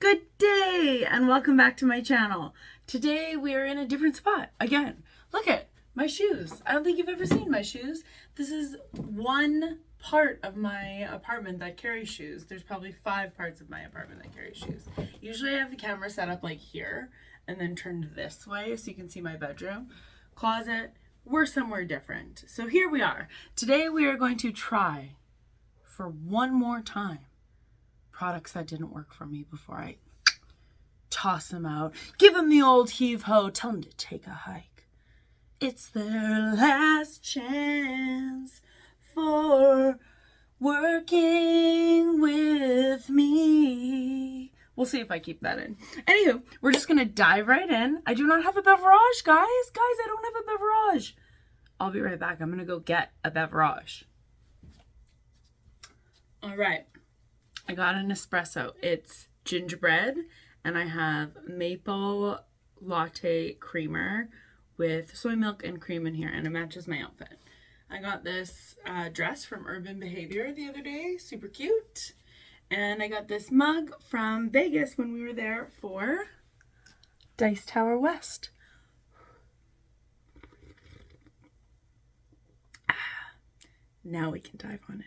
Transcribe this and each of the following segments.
Good day and welcome back to my channel. Today we are in a different spot again. Look at my shoes. I don't think you've ever seen my shoes. This is one part of my apartment that carries shoes. There's probably 5 parts of my apartment that carry shoes. Usually I have the camera set up like here and then turned this way so you can see my bedroom. Closet, we're somewhere different. So here we are. Today we are going to try for one more time products that didn't work for me before I toss them out. Give them the old heave-ho. Tell them to take a hike. It's their last chance for working with me. We'll see if I keep that in. Anywho, we're just going to dive right in. I do not have a beverage, guys. I don't have a beverage. I'll be right back. I'm going to go get a beverage. All right. I got an espresso. It's gingerbread, and I have maple latte creamer with soy milk and cream in here, and it matches my outfit. I got this dress from Urban Behavior the other day, super cute. And I got this mug from Vegas when we were there for Dice Tower West. Now we can dive on in.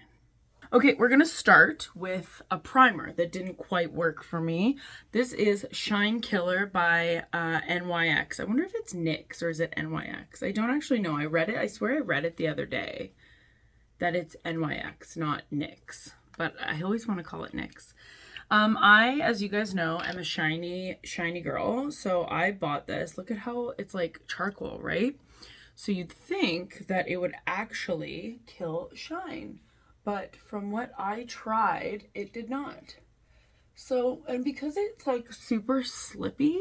Okay, we're gonna start with a primer that didn't quite work for me. This is Shine Killer by NYX. I wonder if it's NYX or is it NYX? I don't actually know. I read it. I swear I read it the other day that it's NYX, not NYX. But I always want to call it NYX. I, as you guys know, am a shiny girl. So I bought this. Look at how it's like charcoal, right? So you'd think that it would actually kill shine. But from what I tried, it did not. So, and because it's like super slippy,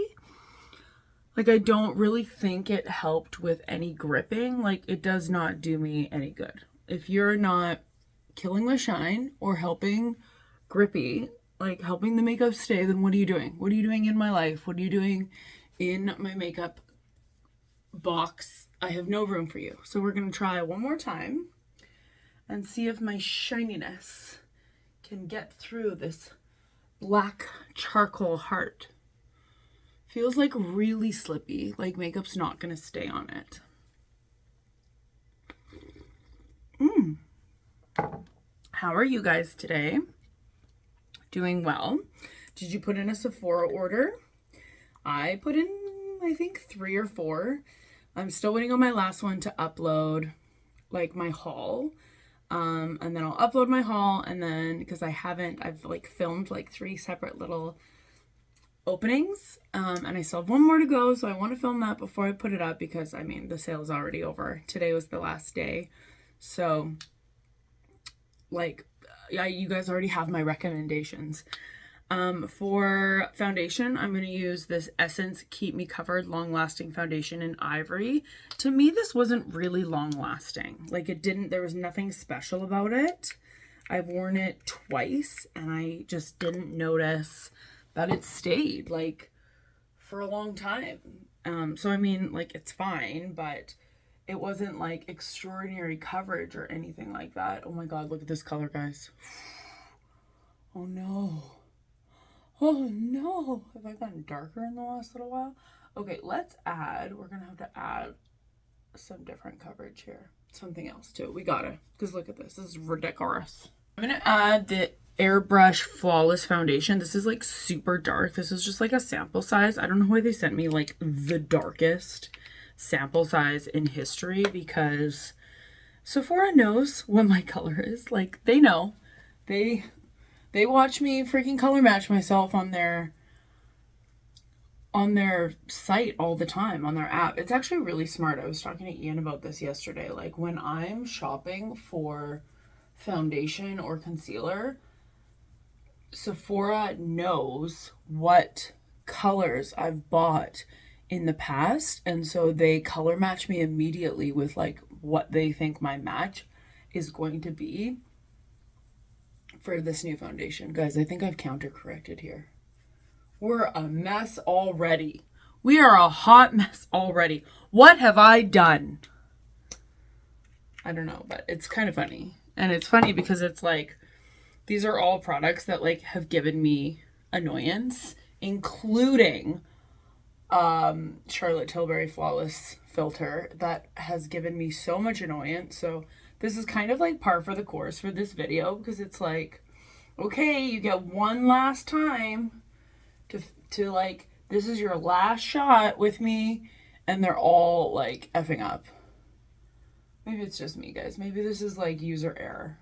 like I don't really think it helped with any gripping. Like it does not do me any good. If you're not killing the shine or helping grippy, like helping the makeup stay, then what are you doing? What are you doing in my life? What are you doing in my makeup box? I have no room for you. So we're going to try one more time and see if my shininess can get through this black charcoal heart. Feels like really slippy, like makeup's not gonna stay on it. How are you guys today? Doing well? Did you put in a Sephora order? I put in, I think 3 or 4. I'm still waiting on my last one to upload like my haul. And then I'll upload my haul, and then because I've like filmed like 3 separate little openings, and I still have 1 more to go, so I want to film that before I put it up because I mean the sale's already over. Today was the last day, so like yeah, you guys already have my recommendations. For foundation, I'm going to use this Essence Keep Me Covered Long Lasting Foundation in Ivory. To me, this wasn't really long lasting. Like there was nothing special about it. I've worn it twice and I just didn't notice that it stayed like for a long time. So I mean, like it's fine, but it wasn't like extraordinary coverage or anything like that. Oh my God, look at this color, guys. Oh no. Oh no, have I gotten darker in the last little while? Okay, we're gonna have to add some different coverage here. Something else too, we gotta, because look at this is ridiculous. I'm gonna add the Airbrush Flawless Foundation. This is like super dark. This is just like a sample size. I don't know why they sent me like the darkest sample size in history, because Sephora knows what my color is. Like they know. They watch me freaking color match myself on their site all the time, on their app. It's actually really smart. I was talking to Ian about this yesterday. Like when I'm shopping for foundation or concealer, Sephora knows what colors I've bought in the past, and so they color match me immediately with like what they think my match is going to be for this new foundation. Guys, I think I've counter corrected here. We're a mess already. We are a hot mess already. What have I done? I don't know, but it's kind of funny. And it's funny because it's like, these are all products that like have given me annoyance including Charlotte Tilbury Flawless filter that has given me so much annoyance. So this is kind of like par for the course for this video, because it's like, okay, you get one last time to like, this is your last shot with me, and they're all like effing up. Maybe it's just me, guys. Maybe this is like user error.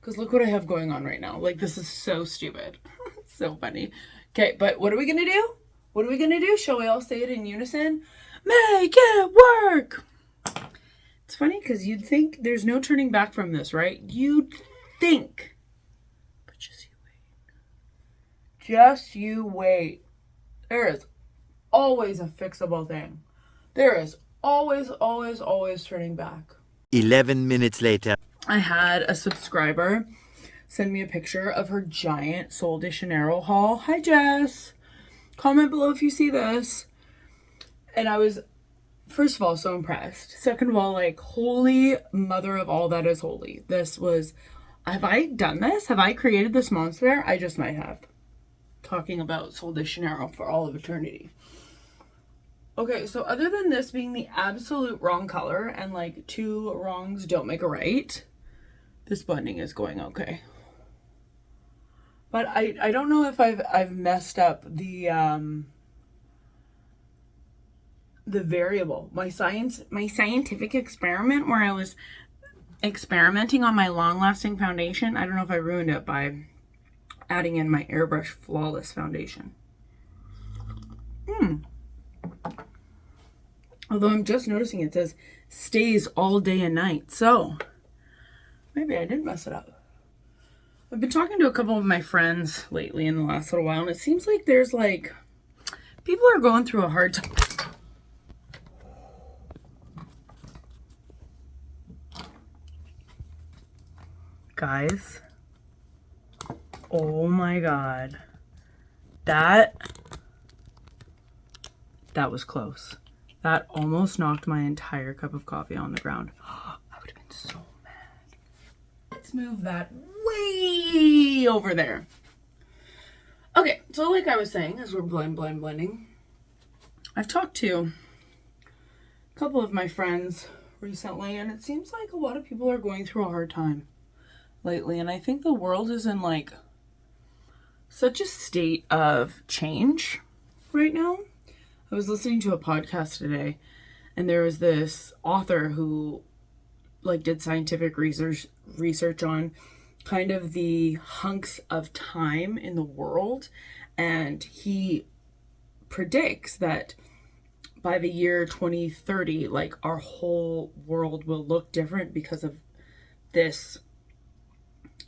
Because look what I have going on right now. Like, this is so stupid. So funny. Okay, but what are we going to do? What are we going to do? Shall we all say it in unison? Make it work! It's funny because you'd think there's no turning back from this, right? You'd think. But just you wait. Just you wait. There is always a fixable thing. There is always, always, always turning back. 11 minutes later. I had a subscriber send me a picture of her giant Sol de Janeiro haul. Hi, Jess. Comment below if you see this. And I was, first of all, so impressed. Second of all, like, holy mother of all that is holy. This was, have I done this? Have I created this monster? I just might have. Talking about Sol de Janeiro for all of eternity. Okay, so other than this being the absolute wrong color, and like 2 wrongs don't make a right, this blending is going okay. But I don't know if I've messed up the variable. My scientific experiment where I was experimenting on my long-lasting foundation. I don't know if I ruined it by adding in my Airbrush Flawless foundation. Although I'm just noticing it says stays all day and night. So maybe I did mess it up. I've been talking to a couple of my friends lately in the last little while, and it seems like there's like, people are going through a hard time. Guys, oh my God, that was close. That almost knocked my entire cup of coffee on the ground. I would have been so mad. Let's move that way over there. Okay, so like I was saying, as we're blending, I've talked to a couple of my friends recently, and it seems like a lot of people are going through a hard time lately, and I think the world is in like such a state of change right now. I was listening to a podcast today, and there was this author who like did scientific research on kind of the hunks of time in the world, and he predicts that by the year 2030, like, our whole world will look different because of this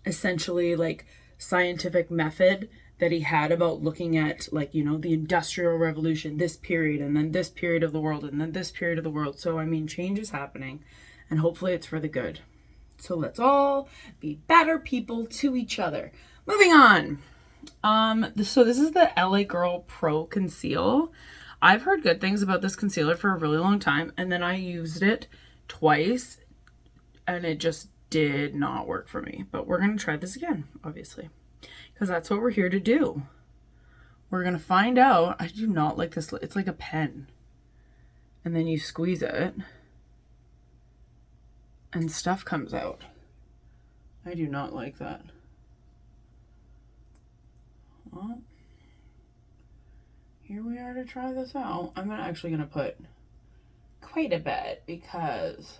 essentially like scientific method that he had about looking at, like, you know, the Industrial Revolution, this period, and then this period of the world, and then this period of the world. So I mean, change is happening, and hopefully it's for the good. So let's all be better people to each other. Moving on. So this is the LA Girl Pro Conceal. I've heard good things about this concealer for a really long time, and then I used it twice, and it just did not work for me. But we're going to try this again, obviously, because that's what we're here to do. We're going to find out. I do not like this. It's like a pen, and then you squeeze it, and stuff comes out. I do not like that. Well, here we are to try this out. I'm actually going to put quite a bit, because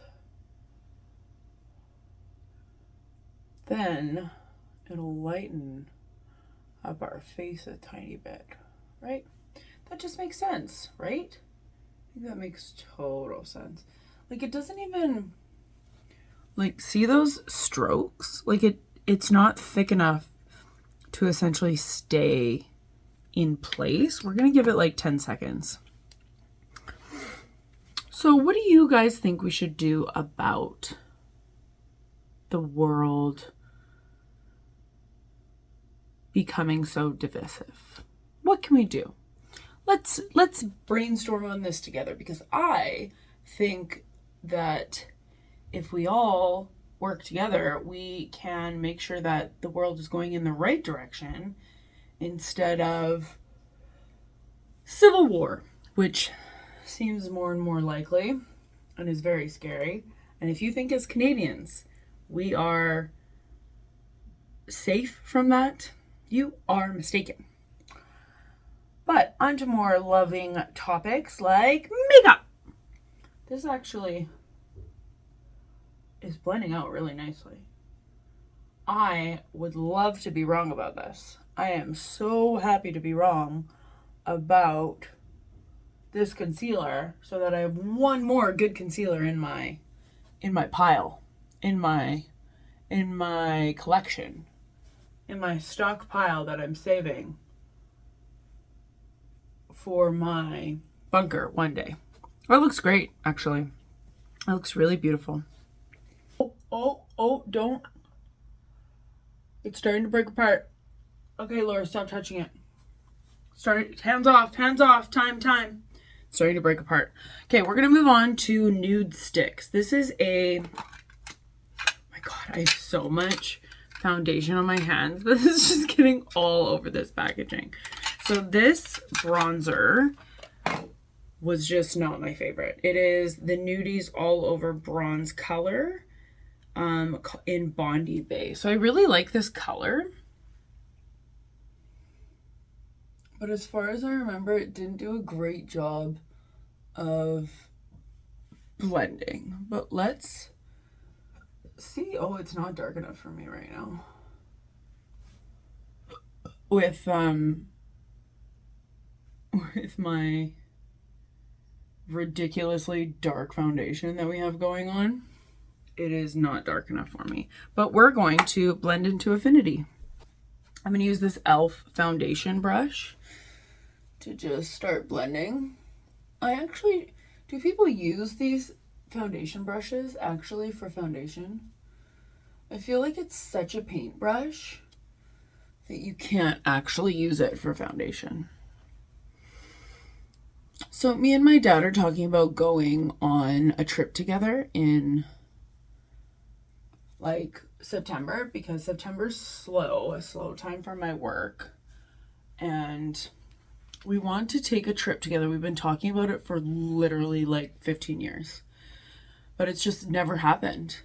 then it'll lighten up our face a tiny bit, right? That just makes sense, right? I think that makes total sense. Like, it doesn't even, like, see those strokes? Like, it's not thick enough to essentially stay in place. We're gonna give it like 10 seconds. So what do you guys think we should do about the world becoming so divisive? What can we do? Let's brainstorm on this together, because I think that if we all work together, we can make sure that the world is going in the right direction, instead of civil war, which seems more and more likely and is very scary. And if you think as Canadians we are safe from that, you are mistaken. But onto more loving topics like makeup. This actually is blending out really nicely. I would love to be wrong about this. I am so happy to be wrong about this concealer so that I have one more good concealer in my pile, in my collection, in my stockpile that I'm saving for my bunker one day. Oh, it looks great, actually. It looks really beautiful. Oh, don't. It's starting to break apart. Okay, Laura, stop touching it. Hands off, time. It's starting to break apart. Okay, we're gonna move on to nude sticks. This is oh my God, I have so much foundation on my hands. This is just getting all over this packaging. So this bronzer was just not my favorite. It is the Nudies All Over Bronze color in Bondi Bay. So I really like this color. But as far as I remember, it didn't do a great job of blending. But let's see. Oh, it's not dark enough for me right now. With my ridiculously dark foundation that we have going on, it is not dark enough for me. But we're going to blend into affinity. I'm going to use this e.l.f. foundation brush to just start blending. Do people use these foundation brushes actually for foundation? I feel like it's such a paintbrush that you can't actually use it for foundation. So me and my dad are talking about going on a trip together in like September, because September's a slow time for my work, and we want to take a trip together. We've been talking about it for literally like 15 years, but it's just never happened.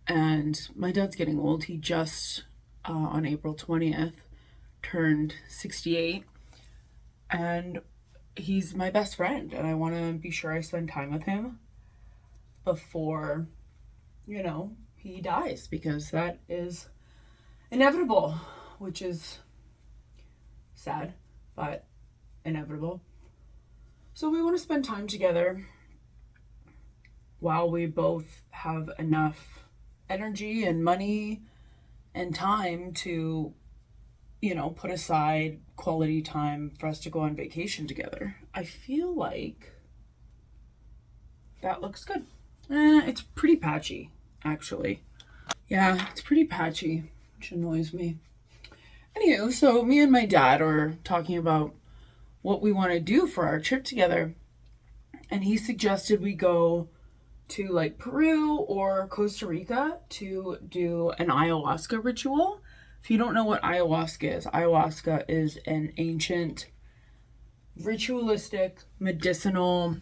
And my dad's getting old. He just on April 20th turned 68, and he's my best friend, and I want to be sure I spend time with him before, he dies, because that is inevitable, which is sad, but inevitable. So we want to spend time together while we both have enough energy and money and time to, put aside quality time for us to go on vacation together. I feel like that looks good. It's pretty patchy, actually. Yeah, it's pretty patchy, which annoys me. Anywho, so me and my dad are talking about what we want to do for our trip together. And he suggested we go to like Peru or Costa Rica to do an ayahuasca ritual. If you don't know what ayahuasca is an ancient ritualistic medicinal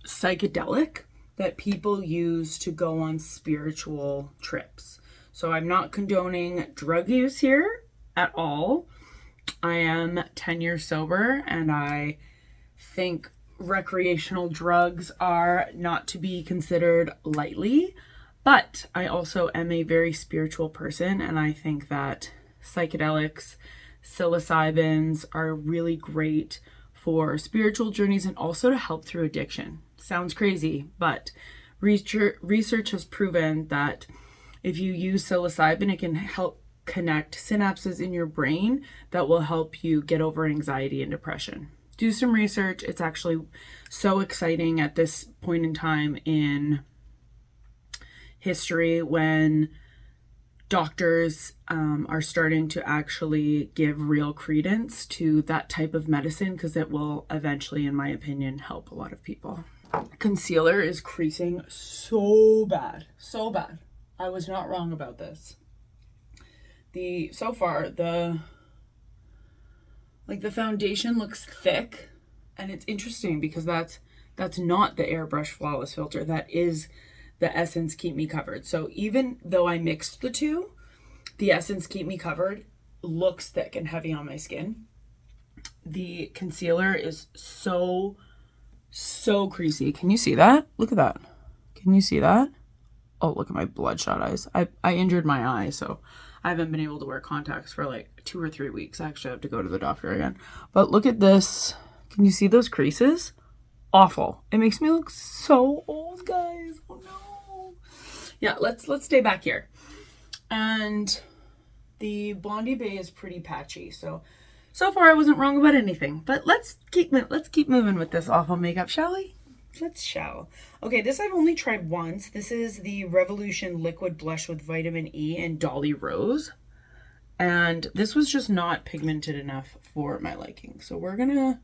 psychedelic that people use to go on spiritual trips. So I'm not condoning drug use here at all. I am 10 years sober, and I think recreational drugs are not to be considered lightly, but I also am a very spiritual person, and I think that psychedelics, psilocybins are really great for spiritual journeys and also to help through addiction. Sounds crazy, but research has proven that if you use psilocybin, it can help connect synapses in your brain that will help you get over anxiety and depression. Do some research. It's actually so exciting at this point in time in history when doctors are starting to actually give real credence to that type of medicine, because it will eventually, in my opinion, help a lot of people. Concealer is creasing so bad. I was not wrong about this. So far, the Like the foundation looks thick, and it's interesting because that's not the Airbrush Flawless Filter. That is the Essence Keep Me Covered. So even though I mixed the two, the Essence Keep Me Covered looks thick and heavy on my skin. The concealer is so creasy. Can you see that? Look at that. Can you see that? Oh, look at my bloodshot eyes. I injured my eye, so I haven't been able to wear contacts for like 2 or 3 weeks. I actually have to go to the doctor again. But look at this. Can you see those creases? Awful. It makes me look so old, guys. Oh no. Yeah, let's stay back here. And the Blondie Bay is pretty patchy. So far I wasn't wrong about anything. But let's keep moving with this awful makeup, shall we? Shall. Okay, this I've only tried once. This is the Revolution Liquid Blush with Vitamin E and Dolly Rose. And this was just not pigmented enough for my liking. So we're gonna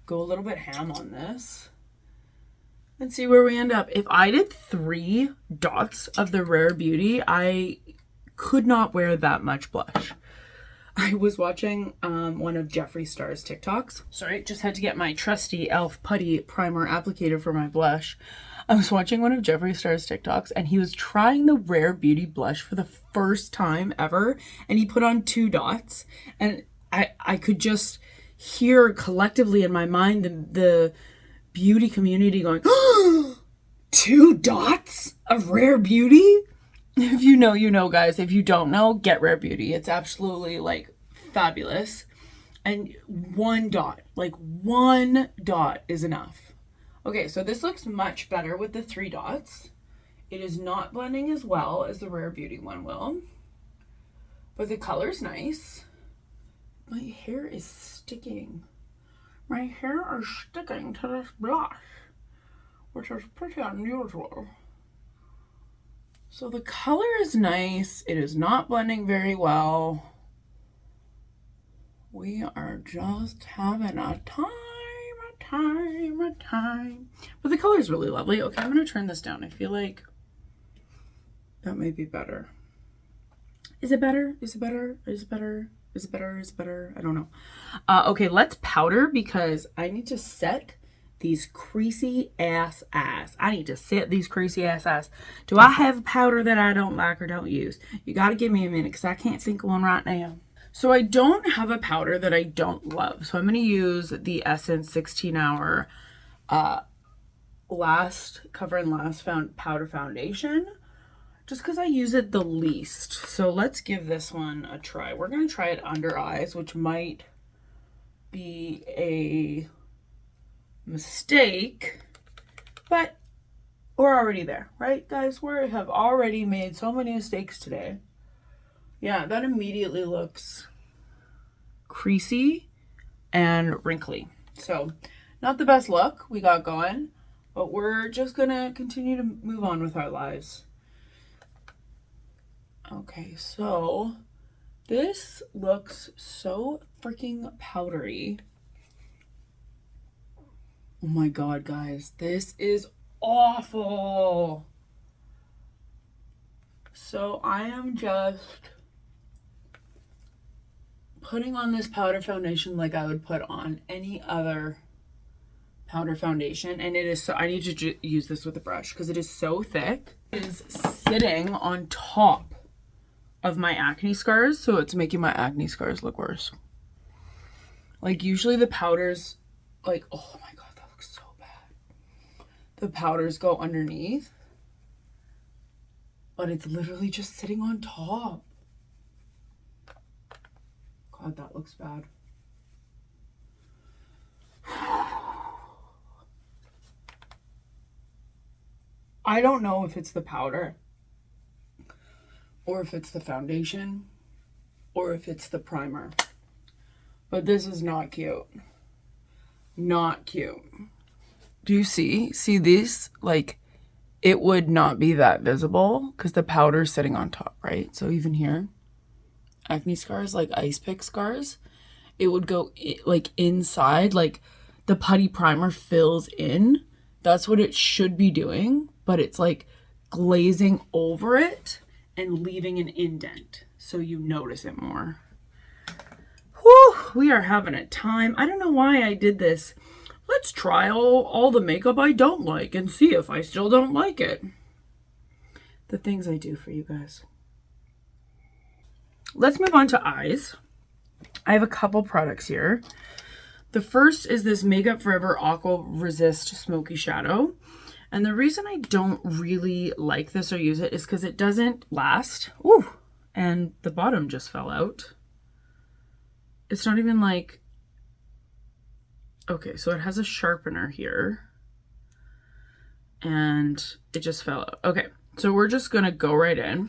go a little bit ham on this and see where we end up. If I did 3 dots of the Rare Beauty, I could not wear that much blush. I was watching one of Jeffree Star's TikToks. Sorry, just had to get my trusty e.l.f. Putty Primer Applicator for my blush. I was watching one of Jeffree Star's TikToks, and he was trying the Rare Beauty blush for the first time ever, and he put on 2 dots, and I could just hear collectively in my mind the beauty community going, oh, 2 dots of Rare Beauty? If you know, you know, guys. If you don't know, get Rare Beauty. It's absolutely, like, fabulous. And 1 dot, like 1 dot is enough. Okay, so this looks much better with the 3 dots. It is not blending as well as the Rare Beauty one will. But the color's nice. My hair is sticking. My hair is sticking to this blush, which is pretty unusual. So the color is nice. It is not blending very well. We are just having a time. But the color is really lovely. Okay, I'm going to turn this down. I feel like that might be better. Is it better? Is it better? Is it better? Is it better? Is it better? I don't know. Okay, let's powder because I need to set these creasy ass. I need to set these creasy ass. Do I have a powder that I don't like or don't use? You got to give me a minute because I can't think of one right now. So I don't have a powder that I don't love. So I'm going to use the Essence 16 Hour Last Cover and Last Powder Foundation. Just because I use it the least. So let's give this one a try. We're going to try it under eyes, which might be a mistake, but we're already there, right, guys? We have already made so many mistakes today. Yeah, that immediately looks creasy and wrinkly. So not the best look we got going, but we're just gonna continue to move on with our lives. Okay, so this looks so freaking powdery. Oh my god, guys, this is awful. So I am just putting on this powder foundation like I would put on any other powder foundation, and it is so, I need to use this with a brush because it is so thick. It is sitting on top of my acne scars, so it's making my acne scars look worse. Like usually the powders, like, oh my god, that looks so bad. The powders go underneath, but it's literally just sitting on top. God, that looks bad. I don't know if it's the powder, or if it's the foundation, or if it's the primer. But this is not cute. Not cute. Do you see? See this? Like, it would not be that visible because the powder's sitting on top, right? So even here, acne scars, like ice pick scars, it would go like inside, like the putty primer fills in. That's what it should be doing, but it's like glazing over it and leaving an indent so you notice it more. Whew, we are having a time. I don't know why I did this. Let's try all the makeup I don't like and see if I still don't like it. The things I do for you guys. Let's move on to eyes. I have a couple products here. The first is this Makeup Forever Aqua Resist Smoky Shadow. And the reason I don't really like this or use it is because it doesn't last. Ooh, and the bottom just fell out. It's not even like... Okay, so it has a sharpener here. And it just fell out. Okay, so we're just going to go right in.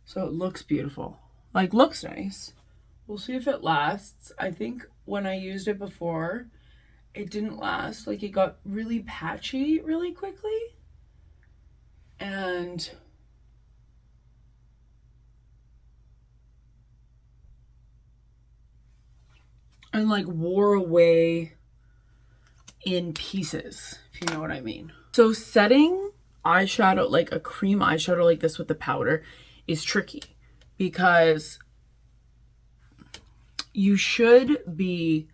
So it looks beautiful. Like, looks nice. We'll see if it lasts. I think when I used it before, it didn't last. Like, it got really patchy really quickly. And like wore away in pieces, if you know what I mean. So setting eyeshadow, like a cream eyeshadow like this with the powder, is tricky because you should be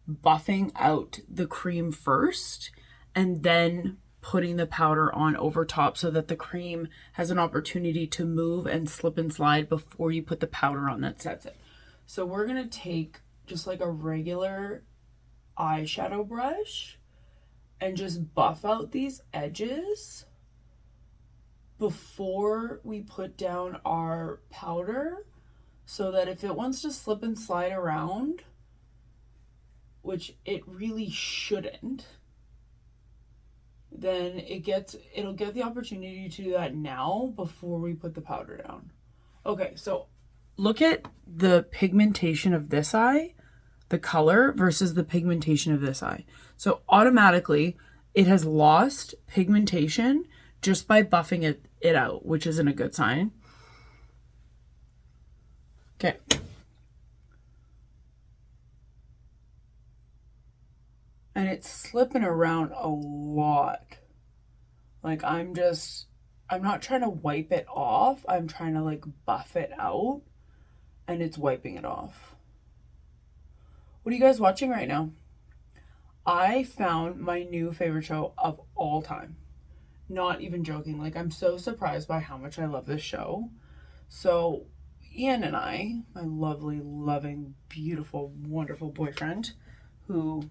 buffing out the cream first and then putting the powder on over top so that the cream has an opportunity to move and slip and slide before you put the powder on that sets it. So we're going to take just like a regular eyeshadow brush and just buff out these edges before we put down our powder so that if it wants to slip and slide around, which it really shouldn't, then it'll get the opportunity to do that now before we put the powder down. Okay, so look at the pigmentation of this eye, the color versus the pigmentation of this eye. So automatically it has lost pigmentation just by buffing it out, which isn't a good sign. Okay. And it's slipping around a lot. Like I'm not trying to wipe it off. I'm trying to like buff it out and it's wiping it off. What are you guys watching right now? I found my new favorite show of all time. Not even joking. Like I'm so surprised by how much I love this show. So Ian and I, my lovely, loving, beautiful, wonderful boyfriend, who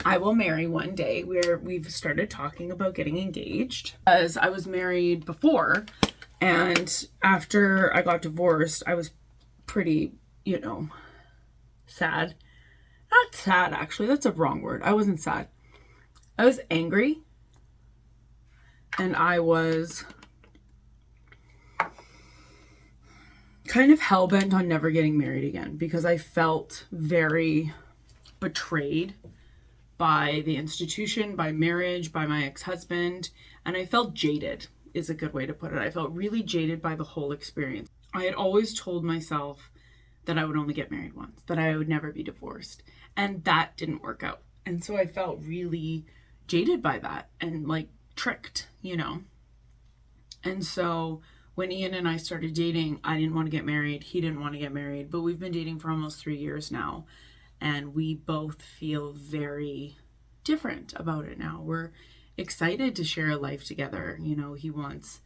I will marry one day, we've started talking about getting engaged. As I was married before, and after I got divorced, I was pretty, sad. Not sad, actually. That's a wrong word. I wasn't sad. I was angry. And I was kind of hell-bent on never getting married again because I felt very betrayed by the institution, by marriage, by my ex-husband, and I felt jaded is a good way to put it. I felt really jaded by the whole experience. I had always told myself that I would only get married once, that I would never be divorced, and that didn't work out. And so I felt really jaded by that and like tricked, And so when Ian and I started dating, I didn't want to get married. He didn't want to get married, but we've been dating for almost 3 years now. And we both feel very different about it now. We're excited to share a life together. He wants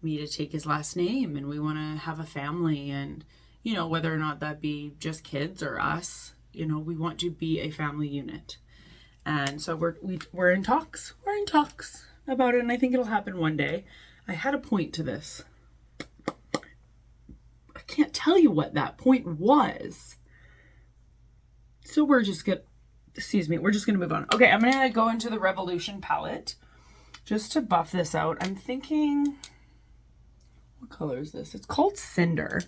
me to take his last name and we want to have a family. And, whether or not that be just kids or us, we want to be a family unit. And so we're in talks. We're in talks about it. And I think it'll happen one day. I had a point to this. I can't tell you what that point was. So we're just going to move on. Okay, I'm going to go into the Revolution palette just to buff this out. I'm thinking, what color is this? It's called Cinder.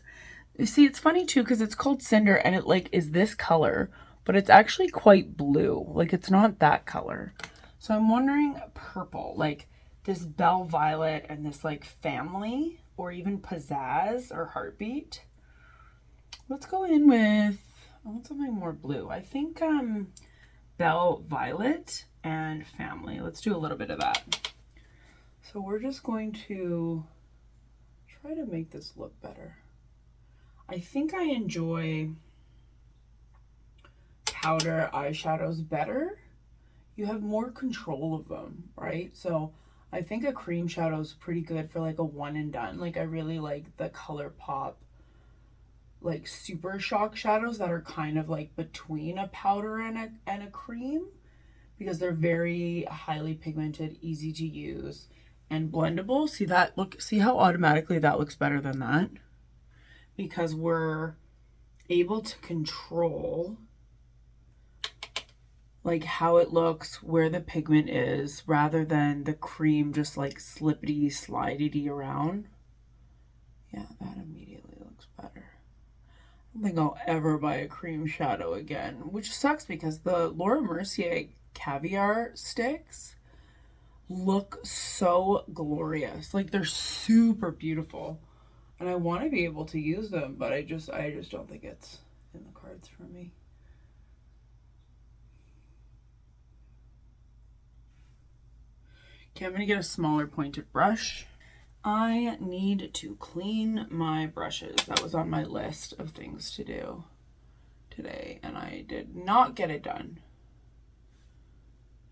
You see, it's funny too because it's called Cinder and it like is this color, but it's actually quite blue. Like it's not that color. So I'm wondering purple, like this Belle Violet and this like Family or even Pizzazz or Heartbeat. Let's go in with, I want something more blue. I think Belle Violet and Family. Let's do a little bit of that. So we're just going to try to make this look better. I think I enjoy powder eyeshadows better. You have more control of them, right? So I think a cream shadow is pretty good for like a one and done. Like I really like the ColourPop like Super Shock shadows that are kind of like between a powder and a cream, because they're very highly pigmented, easy to use, and blendable. See that look, see how automatically that looks better than that? Because we're able to control like how it looks, where the pigment is, rather than the cream just like slippity slidey around. Yeah, that immediately looks better. I don't think I'll ever buy a cream shadow again, which sucks because the Laura Mercier Caviar sticks look so glorious. Like they're super beautiful. And I want to be able to use them, but I just don't think it's in the cards for me. Okay, I'm going to get a smaller pointed brush. I need to clean my brushes. That was on my list of things to do today, and I did not get it done.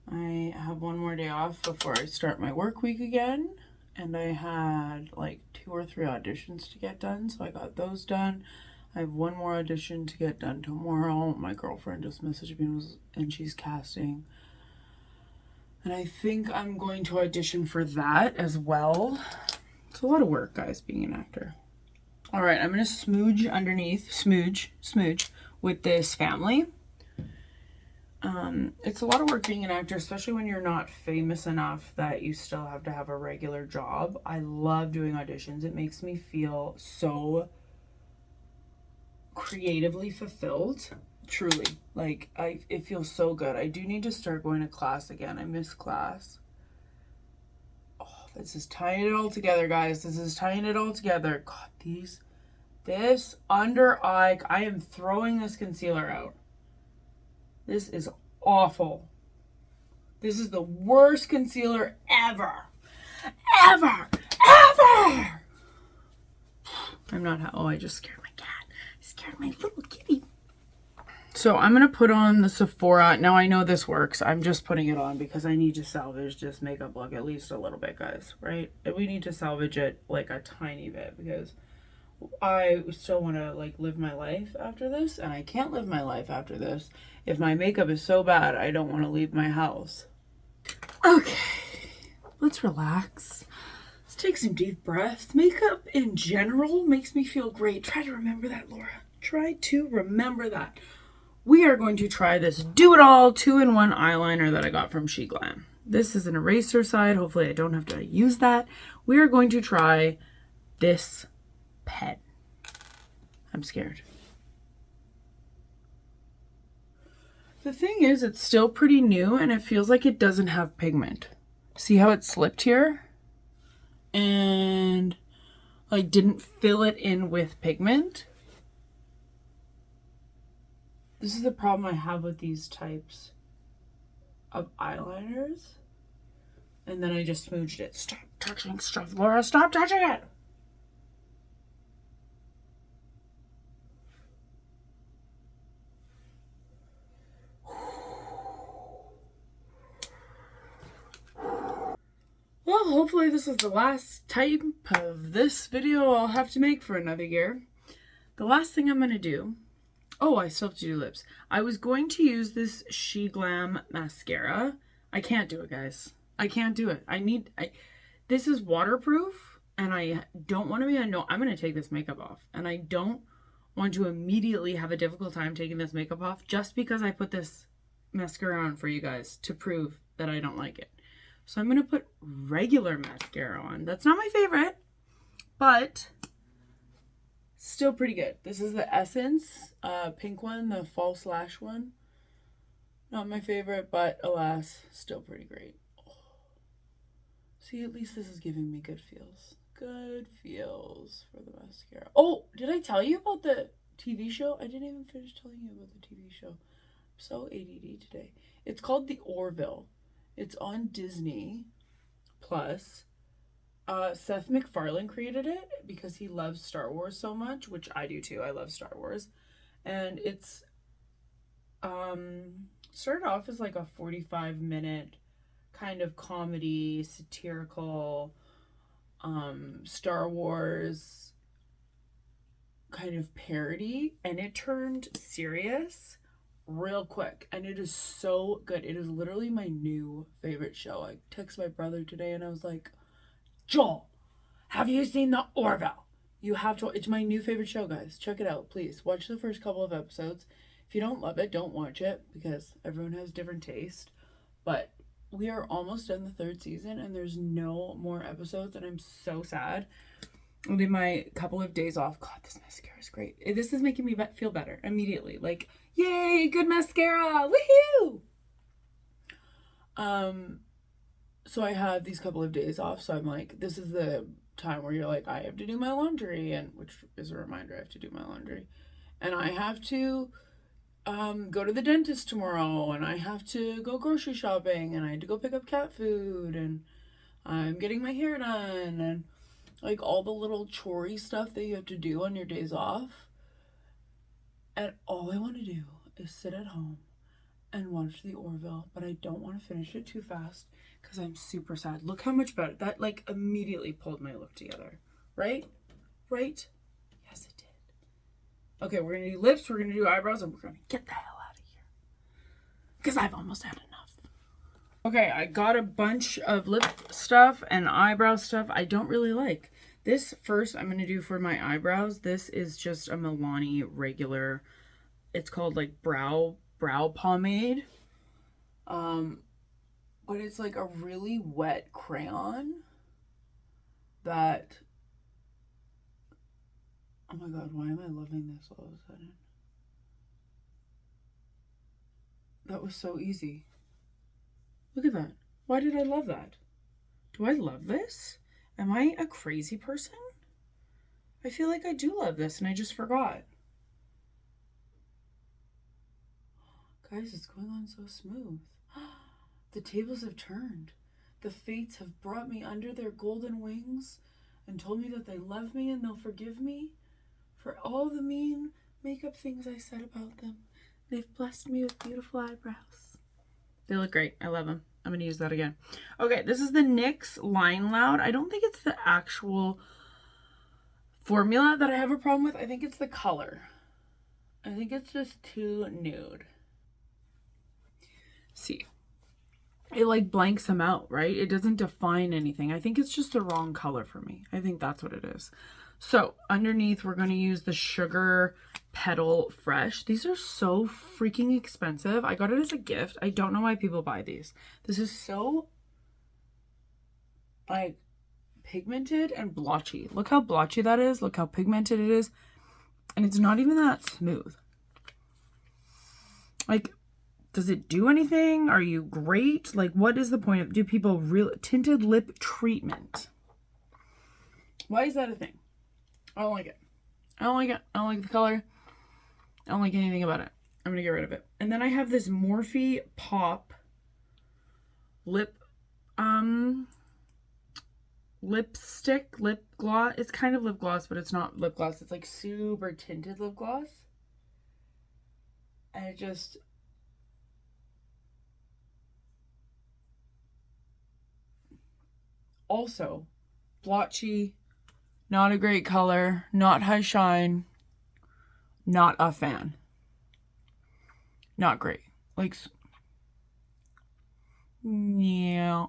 I have one more day off before I start my work week again, and I had like 2 or 3 auditions to get done, so I got those done. I have one more audition to get done tomorrow. My girlfriend just messaged me and she's casting. And I think I'm going to audition for that as well. It's a lot of work, guys, being an actor. All right, I'm going to smooge underneath, smooge, with this Family. It's a lot of work being an actor, especially when you're not famous enough that you still have to have a regular job. I love doing auditions. It makes me feel so creatively fulfilled, truly. Like, it feels so good. I do need to start going to class again. I miss class. Oh, this is tying it all together, guys. This is tying it all together. God, this under eye, I am throwing this concealer out. This is awful. This is the worst concealer ever. Ever! Ever! I'm not, oh, I just scared my cat. I scared my little kitty. So I'm going to put on the Sephora. Now I know this works. I'm just putting it on because I need to salvage this makeup look at least a little bit, guys, right? We need to salvage it like a tiny bit because I still want to like live my life after this, and I can't live my life after this if my makeup is so bad I don't want to leave my house. Okay, let's relax. Let's take some deep breaths. Makeup in general makes me feel great. Try to remember that, Laura. Try to remember that. We are going to try this Do It All 2-in-1 eyeliner that I got from SheGlam. This is an eraser side. Hopefully I don't have to use that. We are going to try this pen. I'm scared. The thing is, it's still pretty new and it feels like it doesn't have pigment. See how it slipped here? And I didn't fill it in with pigment. This is the problem I have with these types of eyeliners. And then I just smooched it. Stop touching stuff, Laura. Stop touching it. Well, hopefully this is the last type of this video I'll have to make for another year. The last thing I'm going to do... Oh, I still have to do lips. I was going to use this SheGlam mascara. I can't do it, guys. I can't do it. This is waterproof, and I don't want to be... I'm going to take this makeup off, and I don't want to immediately have a difficult time taking this makeup off just because I put this mascara on for you guys to prove that I don't like it. So I'm going to put regular mascara on. That's not my favorite, but still pretty good. This is the Essence pink one, the false lash one. Not my favorite, but alas, still pretty great. Oh. See, at least this is giving me good feels. Good feels for the mascara. Oh, did I tell you about the TV show? I didn't even finish telling you about the TV show. I'm so ADD today. It's called The Orville. It's on Disney Plus. Seth MacFarlane created it because he loves Star Wars so much, which I do too. I love Star Wars. And it's Started off as like a 45-minute kind of comedy, satirical, Star Wars kind of parody, and it turned serious real quick, and it is so good. It is literally my new favorite show. I texted my brother today and I was like, Joel, have you seen the Orville? You have to. It's my new favorite show, guys. Check it out, please. Watch the first couple of episodes. If you don't love it, don't watch it, because everyone has different taste. But we are almost done the third season and there's no more episodes, and I'm so sad. I did my couple of days off. God, this mascara is great. This is making me feel better immediately. Like, yay, good mascara. Woohoo! So I had these couple of days off, so I'm like, this is the time where you're like, I have to do my laundry, and which is a reminder, I have to do my laundry. And I have to go to the dentist tomorrow, and I have to go grocery shopping, and I had to go pick up cat food, and I'm getting my hair done, and like all the little chorey stuff that you have to do on your days off. And all I want to do is sit at home and watch the Orville, but I don't want to finish it too fast because I'm super sad. Look how much better that, like, immediately pulled my look together. Right? Yes, it did. Okay, we're gonna do lips, we're gonna do eyebrows, and we're gonna get the hell out of here because I've almost had enough. Okay, I got a bunch of lip stuff and eyebrow stuff I don't really like. This first I'm going to do for my eyebrows. This is just a Milani regular. It's called like brow pomade. But it's like a really wet crayon that, oh my god, why am I loving this all of a sudden? That was so easy. Look at that. Why did I love that? Do I love this? Am I a crazy person? I feel like I do love this and I just forgot. Guys, it's going on so smooth. The tables have turned. The fates have brought me under their golden wings and told me that they love me and they'll forgive me for all the mean makeup things I said about them. They've blessed me with beautiful eyebrows. They look great. I love them. I'm going to use that again. Okay, this is the NYX Line Loud. I don't think it's the actual formula that I have a problem with. I think it's the color. I think it's just too nude. See, it like blanks them out, right? It doesn't define anything. I think it's just the wrong color for me. I think that's what it is. So underneath, we're going to use the Sugar Petal Fresh. These are so freaking expensive. I got it as a gift. I don't know why people buy these. This is so like pigmented and blotchy. Look how blotchy that is. Look how pigmented it is. And it's not even that smooth. Like, does it do anything? Are you great? Like, what is the point of, do people really, tinted lip treatment? Why is that a thing? I don't like it. I don't like it. I don't like the color. I don't like anything about it. I'm going to get rid of it. And then I have this Morphe Pop lipstick, lip gloss. It's kind of lip gloss, but it's not lip gloss. It's like super tinted lip gloss. And it just, also blotchy, not a great color, not high shine, not a fan. Not great. Like, yeah.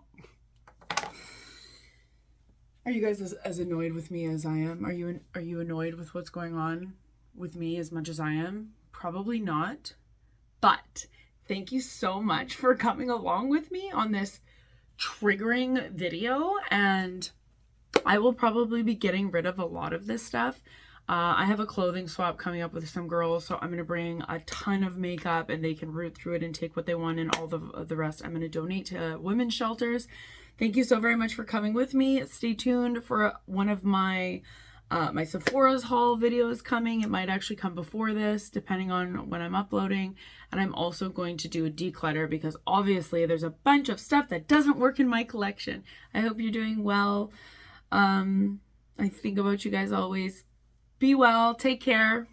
Are you guys as annoyed with me as I am? Are you annoyed with what's going on with me as much as I am? Probably not. But thank you so much for coming along with me on this triggering video, and I will probably be getting rid of a lot of this stuff. I have a clothing swap coming up with some girls, so I'm going to bring a ton of makeup and they can root through it and take what they want, and all the rest I'm going to donate to women's shelters. Thank you so very much for coming with me. Stay tuned for one of my my Sephora's haul videos coming. It might actually come before this, depending on when I'm uploading. And I'm also going to do a declutter because obviously there's a bunch of stuff that doesn't work in my collection. I hope you're doing well. I think about you guys always. Be well. Take care.